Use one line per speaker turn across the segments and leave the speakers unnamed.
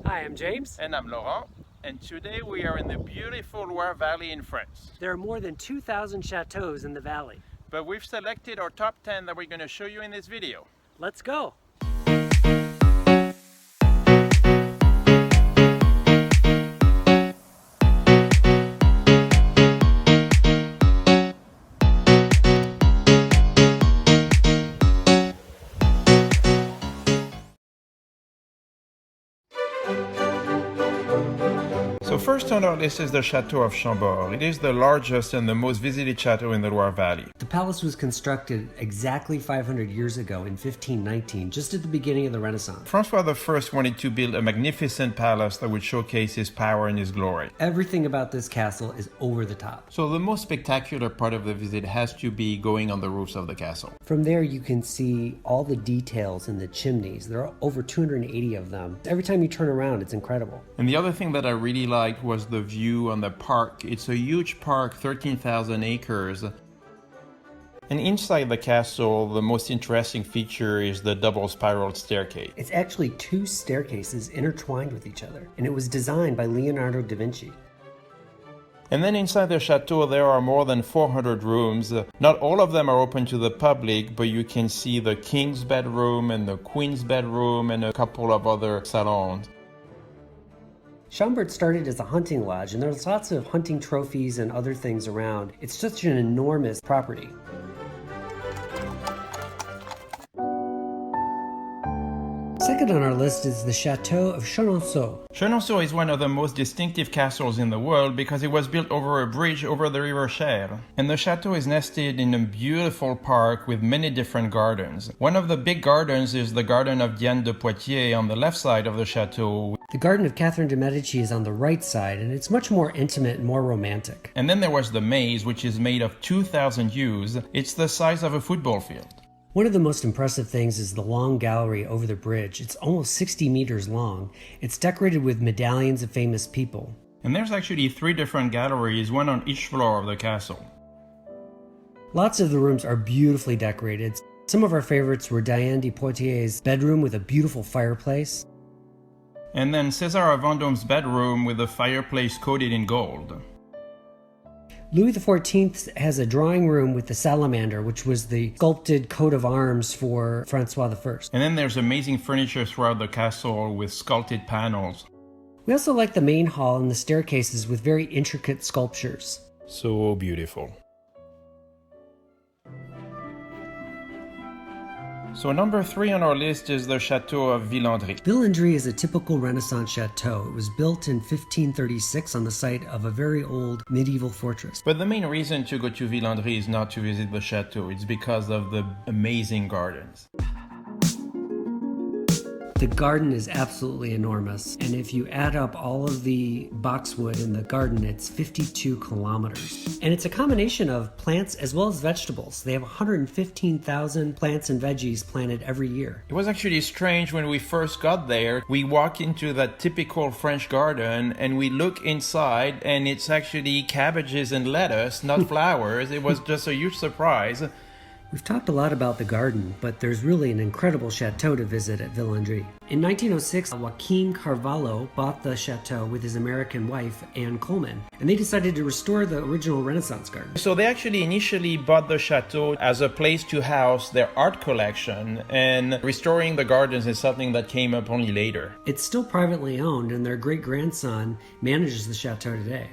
Hi, I'm James.
And I'm Laurent. And today we are in the beautiful Loire Valley in France.
There are more than 2,000 chateaux in the valley.
But we've selected our top 10 that we're going to show you in this video.
Let's go!
So first on our list is the Chateau of Chambord. It is the largest and the most visited chateau in the Loire Valley.
The palace was constructed exactly 500 years ago in 1519, just at the beginning of the Renaissance.
Francois I wanted to build a magnificent palace that would showcase his power and his glory.
Everything about this castle is over the top.
So the most spectacular part of the visit has to be going on the roofs of the castle.
From there you can see all the details in the chimneys. There are over 280 of them. Every time you turn around, it's incredible.
And the other thing that I really liked was the view on the park. It's a huge park, 13,000 acres. And inside the castle, the most interesting feature is the double spiral staircase.
It's actually two staircases intertwined with each other, and it was designed by Leonardo da Vinci.
And then inside the chateau there are more than 400 rooms. Not all of them are open to the public, but you can see the king's bedroom and the queen's bedroom and a couple of other salons.
Chambord started as a hunting lodge, and there's lots of hunting trophies and other things around. It's such an enormous property. Second on our list is the Chateau of Chenonceau.
Chenonceau is one of the most distinctive castles in the world because it was built over a bridge over the river Cher. And the chateau is nested in a beautiful park with many different gardens. One of the big gardens is the garden of Diane de Poitiers on the left side of the chateau.
The garden of Catherine de' Medici is on the right side, and it's much more intimate and more romantic.
And then there was the maze, which is made of 2,000 yews. It's the size of a football field.
One of the most impressive things is the long gallery over the bridge. It's almost 60 meters long. It's decorated with medallions of famous people.
And there's actually 3 different galleries, one on each floor of the castle.
Lots of the rooms are beautifully decorated. Some of our favorites were Diane de Poitiers' bedroom with a beautiful fireplace.
And then César of Vendôme's bedroom with a fireplace coated in gold.
Louis XIV has a drawing room with the salamander, which was the sculpted coat of arms for Francois I.
And then there's amazing furniture throughout the castle with sculpted panels.
We also like the main hall and the staircases with very intricate sculptures.
So beautiful. So number 3 on our list is the Chateau of Villandry.
Villandry is a typical Renaissance chateau. It was built in 1536 on the site of a very old medieval fortress.
But the main reason to go to Villandry is not to visit the chateau. It's because of the amazing gardens.
The garden is absolutely enormous, and if you add up all of the boxwood in the garden, it's 52 kilometers. And it's a combination of plants as well as vegetables. They have 115,000 plants and veggies planted every year.
It was actually strange when we first got there. We walk into that typical French garden and we look inside and it's actually cabbages and lettuce, not flowers. It was just a huge surprise.
We've talked a lot about the garden, but there's really an incredible chateau to visit at Villandry. In 1906, Joaquin Carvalho bought the chateau with his American wife, Anne Coleman, and they decided to restore the original Renaissance garden.
So they actually initially bought the chateau as a place to house their art collection, and restoring the gardens is something that came up only later.
It's still privately owned, and their great-grandson manages the chateau today.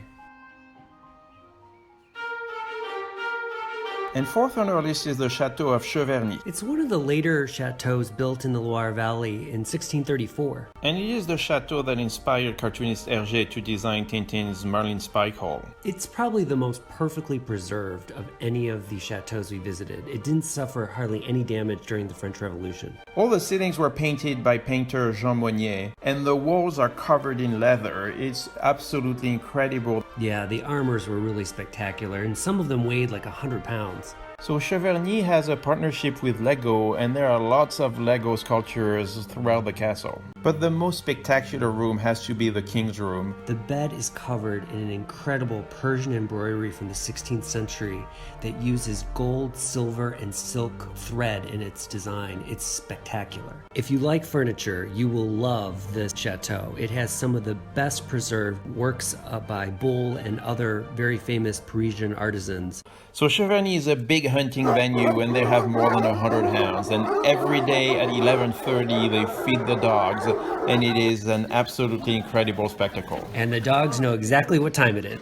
And 4th on our list is the Chateau of Cheverny.
It's one of the later chateaux built in the Loire Valley in 1634.
And it is the chateau that inspired cartoonist Hergé to design Tintin's Marlin Spike Hall.
It's probably the most perfectly preserved of any of the chateaux we visited. It didn't suffer hardly any damage during the French Revolution.
All the ceilings were painted by painter Jean Monnier, and the walls are covered in leather. It's absolutely incredible.
Yeah, the armors were really spectacular, and some of them weighed like 100 pounds.
So Cheverny has a partnership with Lego, and there are lots of Lego sculptures throughout the castle. But the most spectacular room has to be the king's room.
The bed is covered in an incredible Persian embroidery from the 16th century that uses gold, silver, and silk thread in its design. It's spectacular. If you like furniture, you will love this chateau. It has some of the best preserved works by Bull and other very famous Parisian artisans.
So Cheverny is a big hunting venue, and they have more than 100 hounds, and every day at 11:30 they feed the dogs, and it is an absolutely incredible spectacle.
And the dogs know exactly what time it is.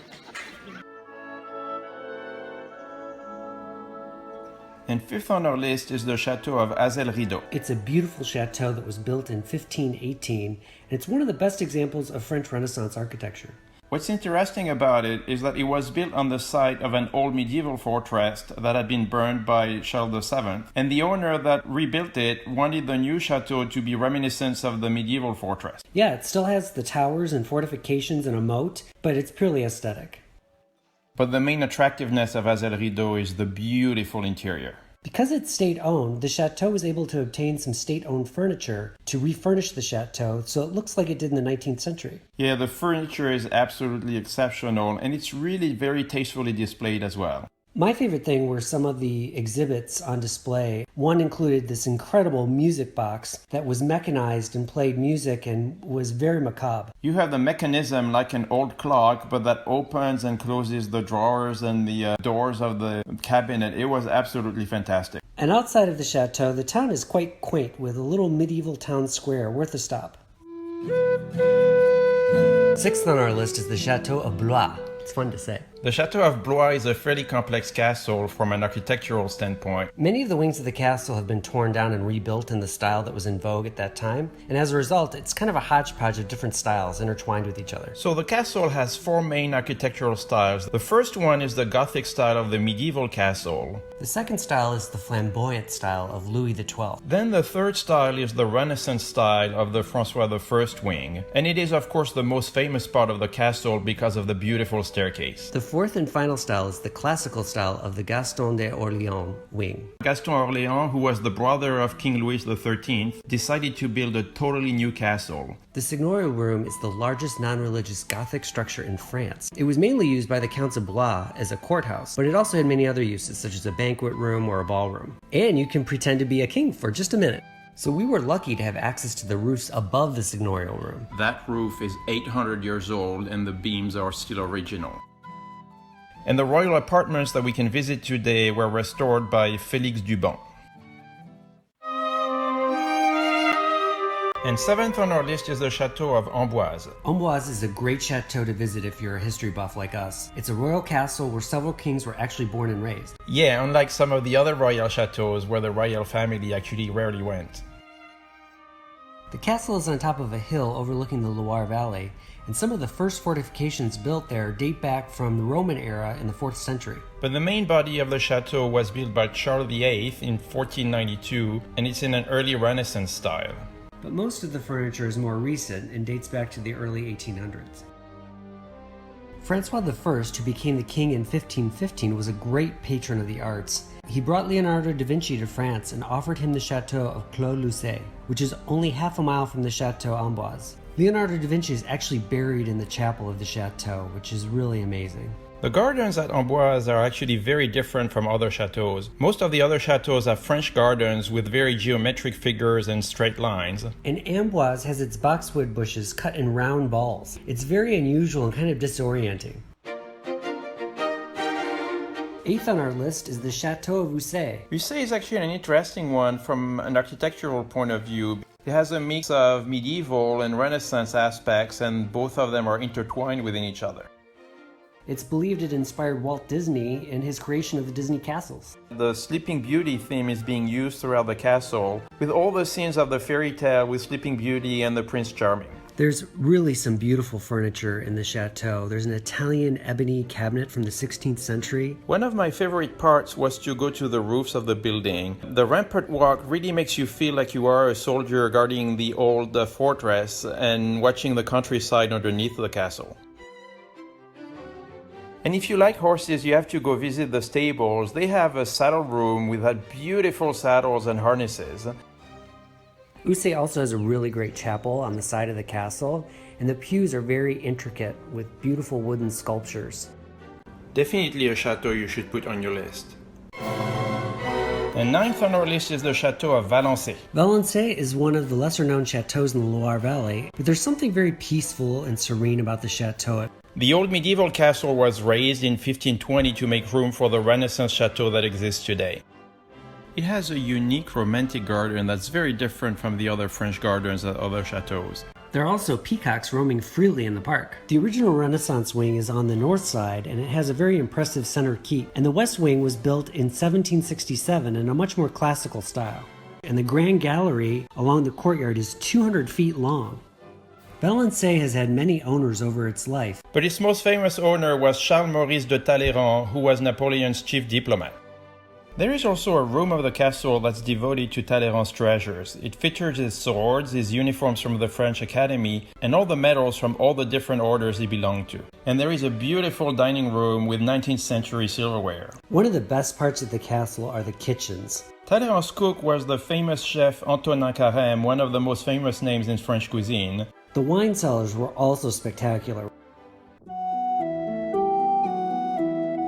And fifth on our list is the Chateau of Azay-le-Rideau.
It's a beautiful chateau that was built in 1518, and it's one of the best examples of French Renaissance architecture.
What's interesting about it is that it was built on the site of an old medieval fortress that had been burned by Charles VII, and the owner that rebuilt it wanted the new chateau to be reminiscent of the medieval fortress.
Yeah, it still has the towers and fortifications and a moat, but it's purely aesthetic.
But the main attractiveness of Azay-le-Rideau is the beautiful interior.
Because it's state-owned, the chateau was able to obtain some state-owned furniture to refurnish the chateau so it looks like it did in the 19th century.
Yeah, the furniture is absolutely exceptional, and it's really very tastefully displayed as well.
My favorite thing were some of the exhibits on display. One included this incredible music box that was mechanized and played music and was very macabre.
You have the mechanism like an old clock, but that opens and closes the drawers and the doors of the cabinet. It was absolutely fantastic.
And outside of the chateau, the town is quite quaint with a little medieval town square worth a stop. Sixth on our list is the Chateau of Blois. It's fun to say.
The Chateau of Blois is a fairly complex castle from an architectural standpoint.
Many of the wings of the castle have been torn down and rebuilt in the style that was in vogue at that time, and as a result, it's kind of a hodgepodge of different styles intertwined with each other.
So the castle has four main architectural styles. The first one is the Gothic style of the medieval castle.
The second style is the flamboyant style of Louis XII.
Then the third style is the Renaissance style of the François I wing. And it is of course the most famous part of the castle because of the beautiful staircase.
The fourth and final style is the classical style of the Gaston d'Orléans wing.
Gaston Orléans, who was the brother of King Louis XIII, decided to build a totally new castle.
The Signorial Room is the largest non-religious Gothic structure in France. It was mainly used by the Counts of Blois as a courthouse, but it also had many other uses, such as a banquet room or a ballroom. And you can pretend to be a king for just a minute. So we were lucky to have access to the roofs above the Signorial Room.
That roof is 800 years old and the beams are still original. And the royal apartments that we can visit today were restored by Félix Dubon. And seventh on our list is the Chateau of Amboise.
Amboise is a great chateau to visit if you're a history buff like us. It's a royal castle where several kings were actually born and raised.
Yeah, unlike some of the other royal chateaus where the royal family actually rarely went.
The castle is on top of a hill overlooking the Loire Valley, and some of the first fortifications built there date back from the Roman era in the 4th century.
But the main body of the chateau was built by Charles VIII in 1492, and it's in an early Renaissance style.
But most of the furniture is more recent and dates back to the early 1800s. Francois I, who became the king in 1515, was a great patron of the arts. He brought Leonardo da Vinci to France and offered him the Chateau of Clos-Lucé, which is only half a mile from the Chateau Amboise. Leonardo da Vinci is actually buried in the chapel of the chateau, which is really amazing.
The gardens at Amboise are actually very different from other chateaus. Most of the other chateaus have French gardens with very geometric figures and straight lines.
And Amboise has its boxwood bushes cut in round balls. It's very unusual and kind of disorienting. Eighth on our list is the Chateau of Ussé.
Ussé is actually an interesting one from an architectural point of view. It has a mix of medieval and Renaissance aspects, and both of them are intertwined within each other.
It's believed it inspired Walt Disney in his creation of the Disney castles.
The Sleeping Beauty theme is being used throughout the castle, with all the scenes of the fairy tale with Sleeping Beauty and the Prince Charming.
There's really some beautiful furniture in the chateau. There's an Italian ebony cabinet from the 16th century.
One of my favorite parts was to go to the roofs of the building. The rampart walk really makes you feel like you are a soldier guarding the old fortress and watching the countryside underneath the castle. And if you like horses, you have to go visit the stables. They have a saddle room with beautiful saddles and harnesses.
Ussé also has a really great chapel on the side of the castle, and the pews are very intricate with beautiful wooden sculptures.
Definitely a chateau you should put on your list. And ninth on our list is the Chateau of Valençay.
Valençay is one of the lesser known chateaus in the Loire Valley, but there's something very peaceful and serene about the chateau.
The old medieval castle was raised in 1520 to make room for the Renaissance chateau that exists today. It has a unique romantic garden that's very different from the other French gardens at other chateaux.
There are also peacocks roaming freely in the park. The original Renaissance wing is on the north side, and it has a very impressive center keep. And the west wing was built in 1767 in a much more classical style. And the grand gallery along the courtyard is 200 feet long. Valençay has had many owners over its life.
But its most famous owner was Charles Maurice de Talleyrand, who was Napoleon's chief diplomat. There is also a room of the castle that's devoted to Talleyrand's treasures. It features his swords, his uniforms from the French Academy, and all the medals from all the different orders he belonged to. And there is a beautiful dining room with 19th century silverware.
One of the best parts of the castle are the kitchens.
Talleyrand's cook was the famous chef Antonin Carême, one of the most famous names in French cuisine.
The wine cellars were also spectacular.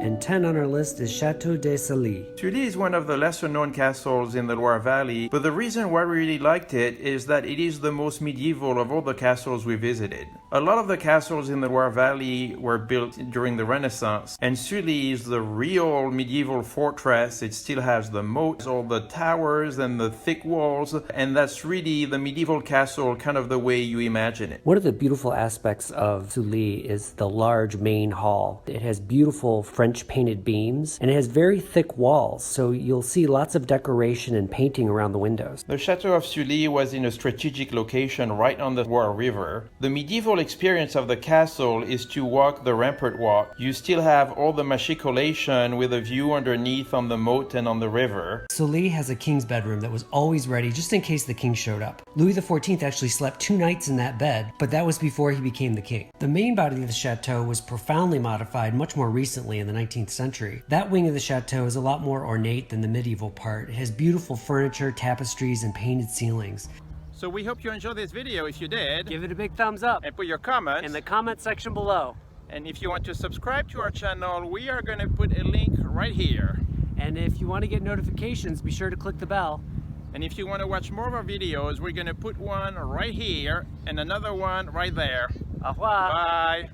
And 10 on our list is Chateau de Sully.
Sully is one of the lesser known castles in the Loire Valley, but the reason why we really liked it is that it is the most medieval of all the castles we visited. A lot of the castles in the Loire Valley were built during the Renaissance, and Sully is the real medieval fortress. It still has the moats, all the towers and the thick walls, and that's really the medieval castle kind of the way you imagine it.
One of the beautiful aspects of Sully is the large main hall. It has beautiful French painted beams, and it has very thick walls, so you'll see lots of decoration and painting around the windows.
The Chateau of Sully was in a strategic location right on the Loire River. The medieval experience of the castle is to walk the rampart walk. You still have all the machicolation with a view underneath on the moat and on the river.
Sully has a king's bedroom that was always ready just in case the king showed up. Louis XIV actually slept 2 nights in that bed, but that was before he became the king. The main body of the chateau was profoundly modified much more recently in the 19th century. That wing of the chateau is a lot more ornate than the medieval part. It has beautiful furniture, tapestries, and painted ceilings.
So we hope you enjoyed this video. If you did,
Give it a big thumbs up
and put your comments
in the comment section below.
And if you want to subscribe to our channel, we are going to put a link right here.
And if you want to get notifications, be sure to click the bell.
And if you want to watch more of our videos, we're going to put one right here and another one right there.
Au revoir.
Bye.